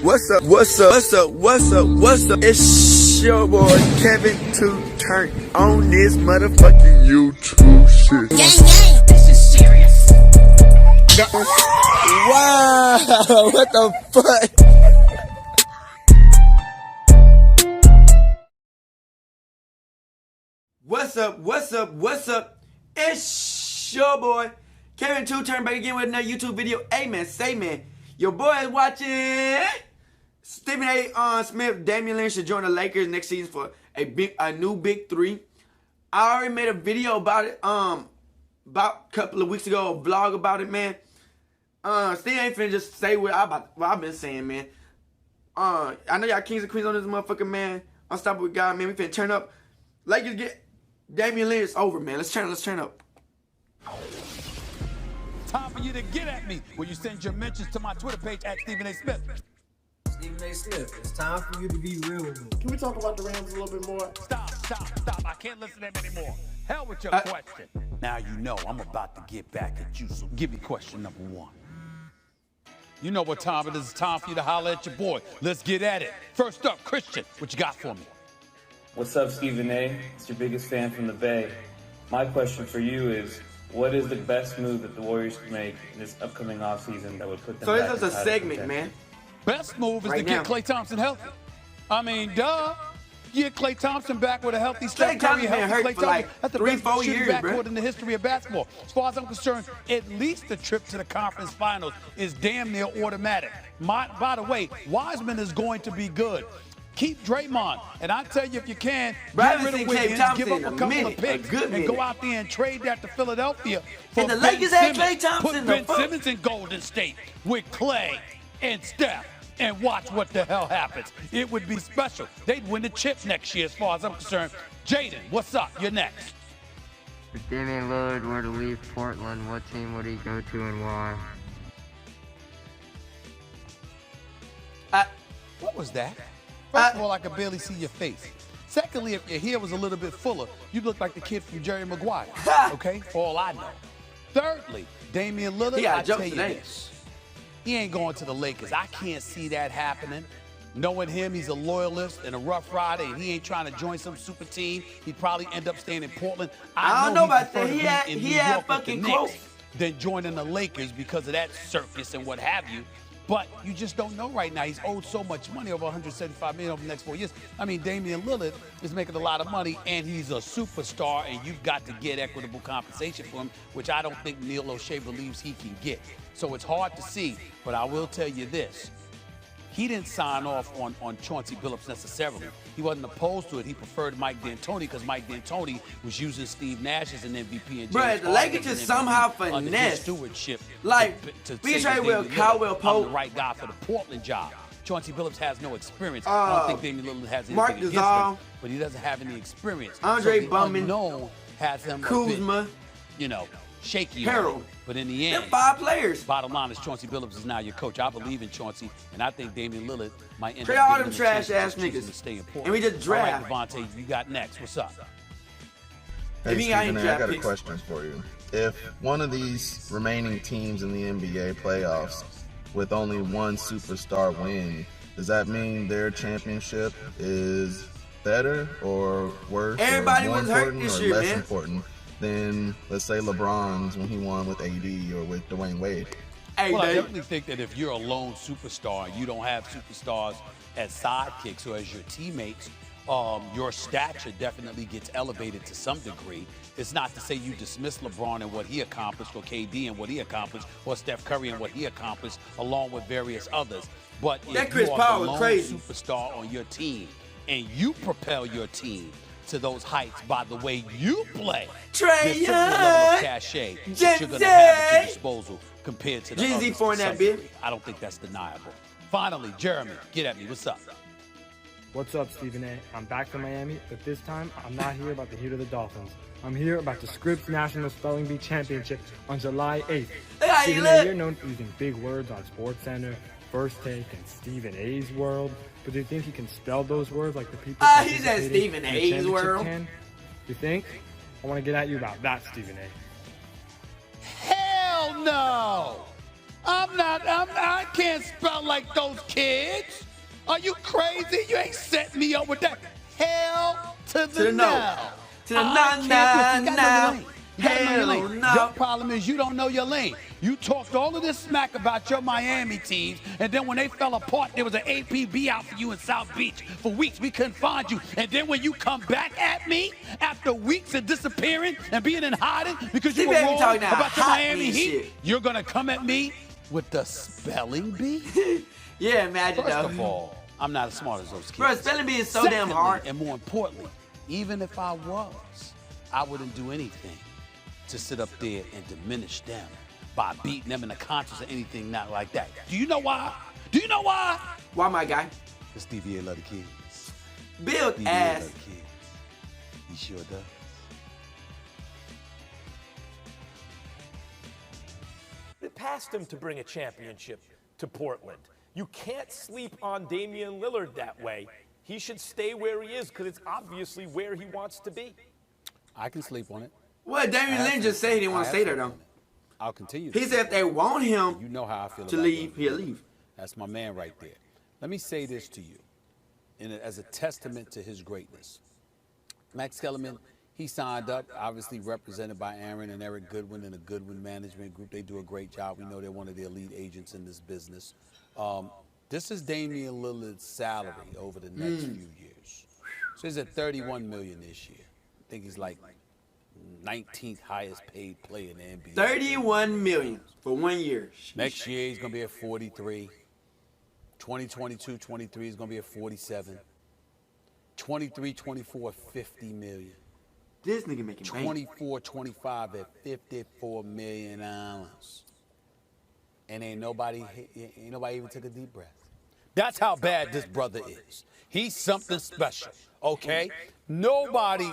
What's up? What's up? What's up? What's up? What's up? It's your boy Kevin to turn on this motherfucking YouTube shit. Gang, gang, this is serious. Wow! What the fuck? What's up? What's up? What's up? It's your boy Kevin to turn back again with another YouTube video. Hey man, say man, your boy is watching. Stephen A. Smith, Damien Lillard should join the Lakers next season for a new big three. I already made a video about it about a couple of weeks ago, a vlog about it, man. Steve ain't finna just say what I've been saying, man. I know y'all kings and queens on this motherfucker, man. Unstoppable guy, man. We finna turn up. Lakers get Damien Lillard. It's over, man. Let's turn up. Time for you to get at me when you send your mentions to my Twitter page at Stephen A. Smith. Stephen A. Smith, it's time for you to be real with me. Can we talk about the Rams a little bit more? Stop. I can't listen to them anymore. Hell with your question. Now you know I'm about to get back at you, so give me question number one. You know what time it is. It's time for you to holler at your boy. Let's get at it. First up, Christian, what you got for me? What's up, Stephen A? It's your biggest fan from the Bay. My question for you is, what is the best move that the Warriors can make in this upcoming offseason that would put them back So this is a segment, man. Best move is to get Klay Thompson healthy. I mean, duh. Get Klay Thompson back with a healthy Steph Curry, healthy Klay Thompson. That's the best shooting backcourt in the history of basketball. As far as I'm concerned, at least the trip to the conference finals is damn near automatic. By the way, Wiseman is going to be good. Keep Draymond, and I tell you, if you can, get rid of Wiggins, give up a couple of picks, and go out there and trade that to Philadelphia for And the Ben Lakers had Simmons. Klay Thompson. Put Ben Simmons in Golden State with Klay and Steph, and watch what the hell happens. It would be special. They'd win the chip next year, as far as I'm concerned. Jaden, what's up? You're next. If Damien Lillard were to leave Portland, what team would he go to and why? What was that? First of all, I could barely see your face. Secondly, if your hair was a little bit fuller, you'd look like the kid from Jerry Maguire, okay? For all I know. Thirdly, Damian Lillard, I tell you this. He ain't going to the Lakers. I can't see that happening. Knowing him, he's a loyalist and a rough rider, and he ain't trying to join some super team. He'd probably end up staying in Portland. I don't know about that. He had fucking close. Than joining the Lakers because of that circus and what have you. But you just don't know right now. He's owed so much money, over $175 million over the next 4 years. I mean, Damian Lillard is making a lot of money, and he's a superstar, and you've got to get equitable compensation for him, which I don't think Neil O'Shea believes he can get. So it's hard to see, but I will tell you this. He didn't sign off on Chauncey Billups necessarily. He wasn't opposed to it. He preferred Mike D'Antoni because Mike D'Antoni was using Steve Nash as an MVP. And Bruh, the Lakers just somehow finesse stewardship. Like, we trade with Caldwell Pope. I'm the right guy for the Portland job. Chauncey Billups has no experience. I don't think Damian Lillard has anything Mark against Gasol, him, but he doesn't have any experience. Andre so the Bowman, unknown has him Kuzma, a bit, you know, shaky. Harold. But in the end, they're 5 players. Bottom line is Chauncey Billups is now your coach. I believe in Chauncey, and I think Damian Lillard might end Trade up all getting them a chance trash-ass to niggas. stay in Portland. And we just draft. All right, Devontae, you got next. What's up? If Hey, he got Stephen any A, I draft got a picks. question for you. If one of these remaining teams in the NBA playoffs with only one superstar win, does that mean their championship is better or worse Everybody or more was hurt important this or year, less man. important than, let's say, LeBron's when he won with AD or with Dwayne Wade? Hey, Well, I baby. definitely think that if you're a lone superstar and you don't have superstars as sidekicks or as your teammates, your stature definitely gets elevated to some degree. It's not to say you dismiss LeBron and what he accomplished, or KD and what he accomplished, or Steph Curry and what he accomplished, along with various others. But That if Chris you are Paul the was lone crazy. superstar on your team and you propel your team to those heights by the way you play, Trey there's certainly a level of cachet that you're going to have at your disposal compared to the Jeezy others for to that some bit. degree. I don't think that's deniable. Finally, Jeremy, get at me. What's up? What's up, Stephen A? I'm back from Miami, but this time I'm not here about the heat of the Dolphins. I'm here about the Scripps National Spelling Bee Championship on July 8th. Stephen A, you're known for using big words on SportsCenter, First Take, and Stephen A's World, but do you think you can spell those words like the people He said Stephen in the A's championship World. can? You think? I want to get at you about that, Stephen A. Hell no! I can't spell like those kids. Are you crazy? You ain't setting me up with that. Hell to the no. To the no. Hell no. Your problem is you don't know your lane. You talked all of this smack about your Miami teams, and then when they fell apart, there was an APB out for you in South Beach. For weeks, we couldn't find you. And then when you come back at me after weeks of disappearing and being in hiding because you were wrong about your Miami Heat, you're going to come at me with the spelling bee? Yeah, imagine First of all, I'm not as smart as those kids. Bro, spelling bee is so Secondly, damn hard. And more importantly, even if I was, I wouldn't do anything to sit up there and diminish them by beating them in the contest or anything not like that. Do you know why? Do you know why? Why, my guy? Because Stevie A love the kids. Build Stevie A ass. love the kids. He sure does. It passed him to bring a championship to Portland. You can't sleep on Damian Lillard that way. He should stay where he is because it's obviously where he wants to be. I can sleep on it. Well, Damian Lillard just said he didn't want to stay there, though. I'll continue. He said if they want him you know how I feel to about leave, him. he'll leave. That's my man right there. Let me say this to you as a testament to his greatness. Max Kellerman, he signed up, obviously represented by Aaron and Eric Goodwin and the Goodwin Management Group. They do a great job. We know they're one of the elite agents in this business. This is Damian Lillard's salary over the next few years. So he's at $31 million this year. I think he's like 19th highest paid player in the NBA. $31 million for 1 year. Next year, he's going to be at 43. 2022-23 is going to be at 47. 23-24, 50 million. This nigga making 24-25 at $54 million. And ain't nobody even took a deep breath. That's how bad this brother is. He's something special, okay? Nobody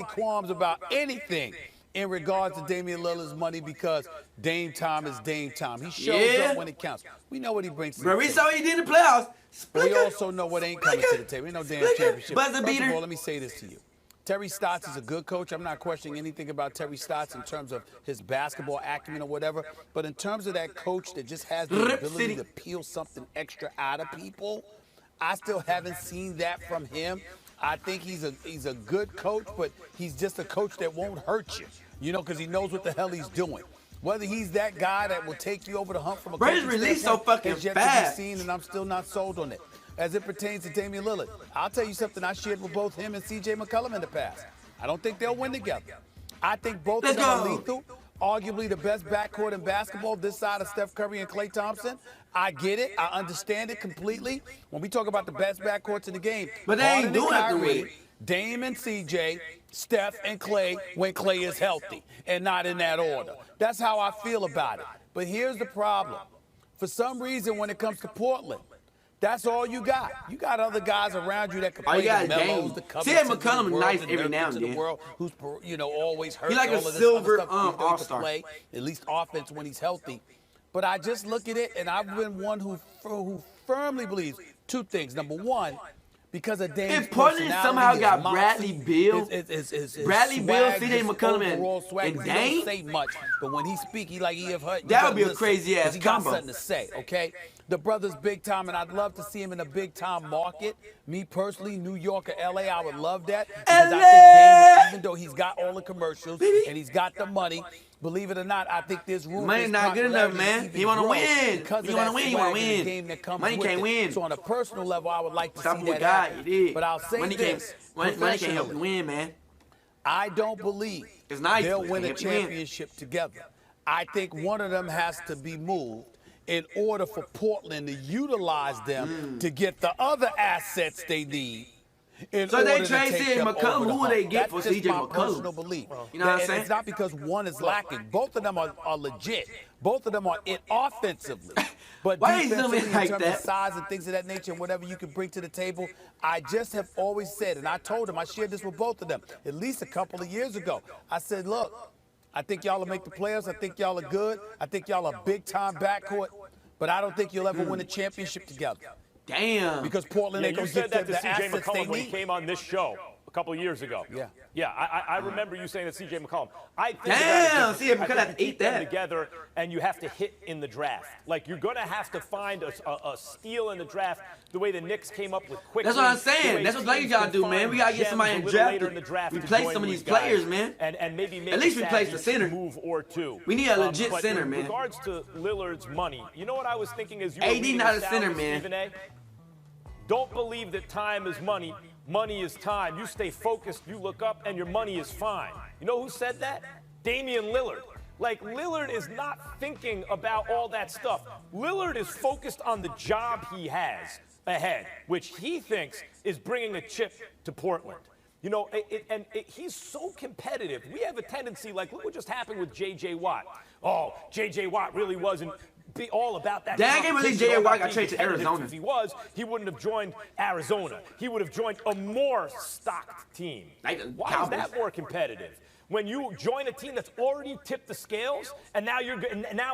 qualms about anything in regards to Damian Lillard's money because Dame time is Dame time. He shows up when it counts. We know what he brings to the table. We saw what he did in the playoffs. We also know what ain't coming to the table. Ain't no damn championship. Buzzer beater. First of all, let me say this to you. Terry Stotts is a good coach. I'm not questioning anything about Terry Stotts in terms of his basketball acumen or whatever. But in terms of that coach that just has the ability to peel something extra out of people, I still haven't seen that from him. I think he's a good coach, but he's just a coach that won't hurt you, you know, because he knows what the hell he's doing. Whether he's that guy that will take you over the hump from a coaching release so fucking has yet fast. to be seen, and I'm still not sold on it. As it pertains to Damian Lillard, I'll tell you something I shared with both him and C.J. McCollum in the past. I don't think they'll win together. I think both of them are lethal. Arguably the best backcourt in basketball this side of Steph Curry and Klay Thompson. I get it. I understand it completely. When we talk about the best backcourts in the game, but they ain't doing nothing with it. Dame and CJ, Steph and Klay when Klay is healthy and not in that order. That's how I feel about it. But here's the problem. For some reason, when it comes to Portland, that's all you got. You got other guys around you that can play the Melos, the C.J. McCollum nice every now and then. Who's, always hurt. He's like a silver all-star. Play, at least offense when he's healthy. But I just look at it, and I've been one who firmly believes two things. Number one, because of Dame's if Portland somehow got Bradley Beal, Bradley Beal, C.J. McCollum, and Dame, don't say much, but when he speak, he have hurt. That would be a crazy ass combo. He got combo. something to say, okay? The brother's big time, and I'd love to see him in a big time market. Me personally, New York or LA, I would love that. Because I think Dame, even though he's got all the commercials and he's got the money, believe it or not, I think there's room. Money's not good enough, man. He want to win. He want to win. He want to win. Money can't win. So on a personal level, I would like to see that happen. happen. But I'll say this: money can't help you win, man. I don't believe they'll win a championship together. I think one of them has to be moved in order for Portland to utilize them to get the other assets they need. So they trade C.J. McCollum. Who would they get for C.J. McCollum? Personal belief. You know what I'm saying? It's not because one is lacking. Both of them are legit. Both of them are it offensively. But why is defensively, it like in terms that? of size and things of that nature, and whatever you can bring to the table, I just have always said, and I told them, I shared this with both of them, at least a couple of years ago. I said, look, I think y'all will make the playoffs. I think y'all are good. I think y'all are big-time backcourt. But I don't think you'll ever win a championship together. Damn. Because Portland ain't going to get the CJ assets they McCollum when need. he came on this show. A couple of years ago. Yeah. Yeah, I remember you saying that C.J. McCollum. I think Damn, C.J. McCollum I have think to you eat keep them that. together, and you have to hit in the draft. Like, you're going to have to find a steal in the draft the way the Knicks came up with quickly. That's what I'm saying. That's what Lakers gotta do, man. We gotta get somebody in draft. Replace some of these players, man. And maybe make at least a replace the savvy center. move or two. We need a legit But center, in man. regards to Lillard's money, you know what I was thinking as you AD were reading not the a center, salary, man. Stephen A? Don't believe that time is money. Money is time. You stay focused, you look up, and your money is fine. You know who said that? Damian Lillard. Like, Lillard is not thinking about all that stuff. Lillard is focused on the job he has ahead, which he thinks is bringing a chip to Portland. You know, he's so competitive. We have a tendency, like, look what just happened with J.J. Watt. Oh, J.J. Watt really wasn't all about that. Dang, I can't believe J.J. Watt got traded to Arizona. If he was, he wouldn't have joined Arizona. He would have joined a more stocked team. Why is that more competitive? When you join a team that's already tipped the scales, and now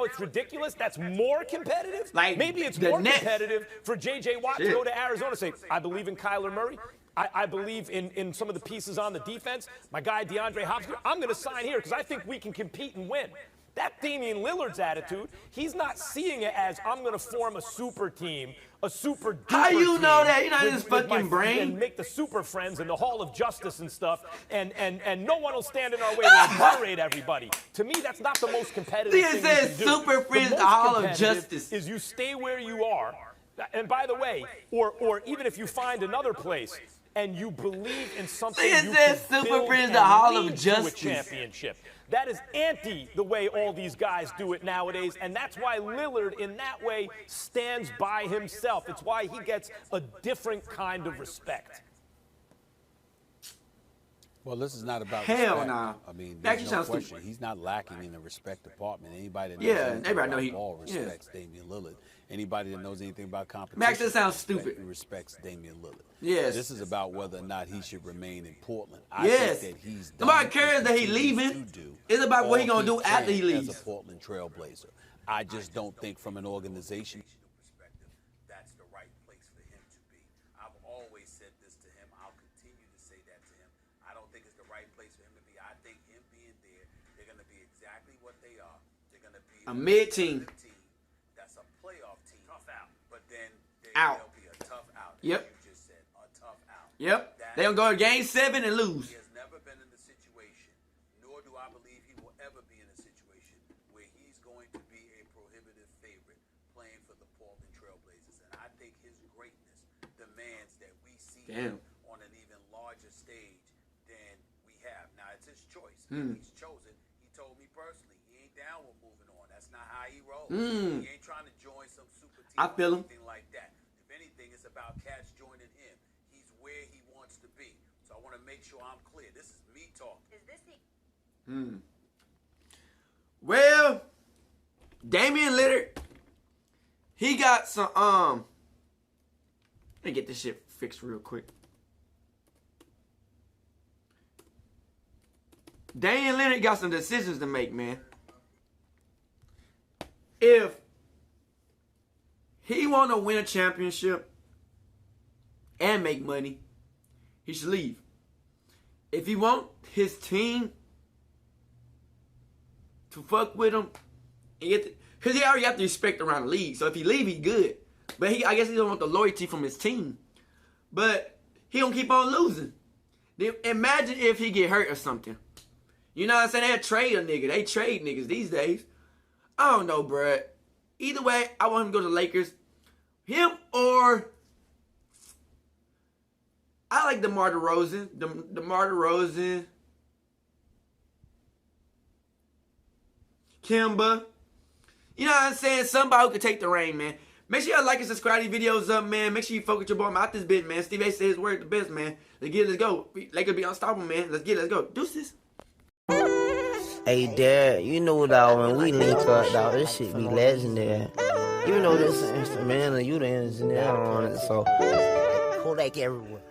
it's ridiculous, that's more competitive? Like maybe it's the more Nets. competitive for J.J. Watt to go to Arizona and say, I believe in Kyler Murray. I believe in some of the pieces on the defense. My guy, DeAndre Hopkins, I'm going to sign here because I think we can compete and win. That's Damian Lillard's attitude. He's not seeing it as, I'm going to form a super team, a super duper How you team know that? You're not in his with my fucking brain. And make the super friends in the Hall of Justice and stuff, and no one will stand in our way to obliterate everybody. To me, that's not the most competitive He thing says you can do. super friends, The the most Hall of competitive Justice. is you stay where you are, and by the way, or even if you find another place, and you believe in something, He you says can super build friends, and the Hall of lead to Justice. a championship. That is anti the way all these guys do it nowadays, and that's why Lillard, in that way, stands by himself. It's why he gets a different kind of respect. Well, this is not about Hell respect. nah. I mean, That there's actually no sounds question. stupid. He's not lacking in the respect department. Anybody that knows Yeah, anything everybody know about he- ball yeah. respects Damian Lillard. Anybody that knows anything about competition Max, that sounds stupid. respects Damian Lillard. Yes. This is about whether or not he should remain in Portland. I Yes. think that he's done Nobody what cares that he continues leaving. to do It's about what he all gonna do after he can leaves. As a Portland Trailblazer. I just don't think from an organization perspective that's the right place for him to be. I've always said this to him. I'll continue to say that to him. I don't think it's the right place for him to be. I think him being there, they're going to be exactly what they are. They're going to be A mid-team. That's a playoff team. Tough out. But then Out. they'll be a tough out. Yep. You just said a tough out. Yep. They gonna go to game 7 and lose. He has never been in the situation, nor do I believe he will ever be in a situation where he's going to be a prohibitive favorite playing for the Portland Trailblazers. And I think his greatness demands that we see him on an even larger stage than we have. Now, it's his choice. He's chosen. He told me personally, he ain't down with moving on. That's not how he rolls. He ain't trying to join some super team I feel him. or anything like that. If anything, it's about cats joining him. He's where he wants to be. So I want to make sure I'm clear. This is me talking. Is this the Well, Damian Lillard, he got some, let me get this shit fixed real quick. Damian Lillard got some decisions to make, man. If he want to win a championship and make money, he should leave. If he want his team to fuck with him, because he already got the respect around the league. So if he leave, he good. But I guess he don't want the loyalty from his team. But he gonna keep on losing. Then imagine if he get hurt or something. You know what I'm saying? They trade a nigga. They trade niggas these days. I don't know, bruh. Either way, I want him to go to the Lakers. Him or I like DeMar DeRozan. DeMar DeRozan. Kemba. You know what I'm saying? Somebody who could take the reign, man. Make sure y'all like and subscribe to these videos up, man. Make sure you focus your boy. I'm out this bit, man. Steve A said his word the best, man. Let's go. Lakers be unstoppable, man. Let's go. Deuces. Hey, Dad, you know, dog, when we link up, dog, this shit be legendary. You know this instrumental, you the engineer on it, so Kodak everywhere.